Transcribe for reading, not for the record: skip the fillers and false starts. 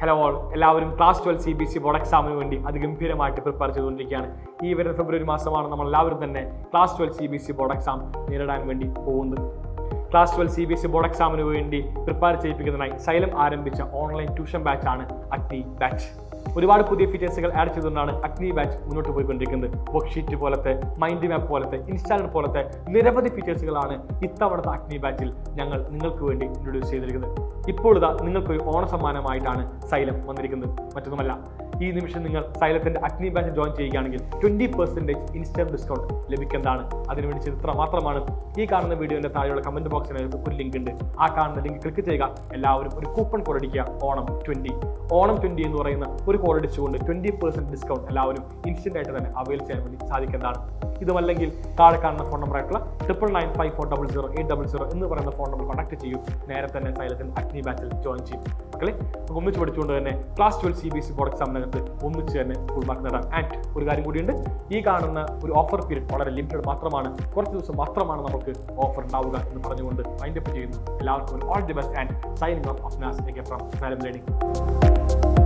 Hello all, എല്ലാവരും class 12 CBSE board എക്സാമിന് വേണ്ടി അതിഗംഭീരമായിട്ട് പ്രിപ്പയർ ചെയ്തുകൊണ്ടിരിക്കുകയാണ്. ഈ വരുന്ന ഫെബ്രുവരി മാസമാണ് നമ്മളെല്ലാവരും തന്നെ ക്ലാസ് 12 CBSE ബോർഡ് എക്സാം നേരിടാൻ വേണ്ടി പോകുന്നത്. ക്ലാസ് 12 CBSE ബോർഡ് എക്സാമിന് വേണ്ടി പ്രിപ്പയർ ചെയ്യിപ്പിക്കുന്നതിനായി സൈലം ആരംഭിച്ച ഓൺലൈൻ ട്യൂഷൻ ബാച്ചാണ് അഗ്നി ബാച്ച്. ഒരുപാട് പുതിയ ഫീച്ചേഴ്സുകൾ ആഡ് ചെയ്തുകൊണ്ടാണ് അഗ്നി ബാച്ച് മുന്നോട്ട് പോയിക്കൊണ്ടിരിക്കുന്നത്. വർക്ക്ഷീറ്റ് പോലത്തെ, മൈൻഡ് മാപ്പ് പോലത്തെ, ഇൻസ്റ്റാളർ പോലത്തെ നിരവധി ഫീച്ചേഴ്സുകളാണ് ഇത്തവണത്തെ അഗ്നി ബാച്ചിൽ ഞങ്ങൾ നിങ്ങൾക്ക് വേണ്ടി ഇൻട്രൊഡ്യൂസ് ചെയ്തിരിക്കുന്നത്. ഇപ്പോൾ ഇതാ നിങ്ങൾക്കൊരു ഓണസമ്മാനമായിട്ടാണ് സൈലം വന്നിരിക്കുന്നത്. മറ്റൊന്നുമല്ല, ഈ നിമിഷം നിങ്ങൾ സൈലത്തിന്റെ അഗ്നി ബാച്ച് ജോയിൻ ചെയ്യുകയാണെങ്കിൽ 20% ഇൻസ്റ്റന്റ് ഡിസ്കൗണ്ട് ലഭിക്കുന്നതാണ്. അതിനുവേണ്ടി ചിത്ര മാത്രമാണ്. ഈ കാണുന്ന വീഡിയോന്റെ താഴെയുള്ള കമന്റ് ബോക്സിനകത്ത് ഒരു ലിങ്ക് ഉണ്ട്. ആ കാണുന്ന ലിങ്ക് ക്ലിക്ക് ചെയ്യുക. എല്ലാവരും ഒരു കൂപ്പൺ കോഡ് അടിക്കുക, ഓണം 20 എന്ന് പറയുന്ന ഒരു കോഡ് അടിച്ചുകൊണ്ട് 20% ഡിസ്കൗണ്ട് എല്ലാവരും ഇൻസ്റ്റന്റ് ആയിട്ട് തന്നെ അവൈൽ ചെയ്യാൻ വേണ്ടി സാധിക്കുന്നതാണ്. ഇതുമല്ലെങ്കിൽ താഴെ കാണുന്ന ഫോൺ നമ്പർ ആയിട്ടുള്ള 9954000800 എന്ന് പറയുന്ന ഫോൺ നമ്പർ കോൺടാക്ട് ചെയ്യൂ. നേരെ തന്നെ സൈലത്തിന്റെ അഗ്നി ബാച്ചിൽ ജോയിൻ ചെയ്യും. മക്കളെ, നമുക്ക് ഒന്നിച്ച് പഠിച്ചുകൊണ്ട് തന്നെ ക്ലാസ് 12 CBSE ബോർഡ് എക്സാമിനകത്ത് ഒന്നിച്ച് തന്നെ ഫുൾ മാർക്ക് നേടാം. ആൻഡ് ഒരു കാര്യം കൂടിയുണ്ട്, ഈ കാണുന്ന ഒരു ഓഫർ പീരീഡ് വളരെ ലിമിറ്റഡ് മാത്രമാണ്. കുറച്ച് ദിവസം മാത്രമാണ് നമുക്ക് ഓഫർ ഉണ്ടാവുക എന്ന് പറഞ്ഞുകൊണ്ട് വൈൻഡ് അപ്പ് ചെയ്യുന്നു. എല്ലാവർക്കും all the best and signing off Afnas from xylem learning.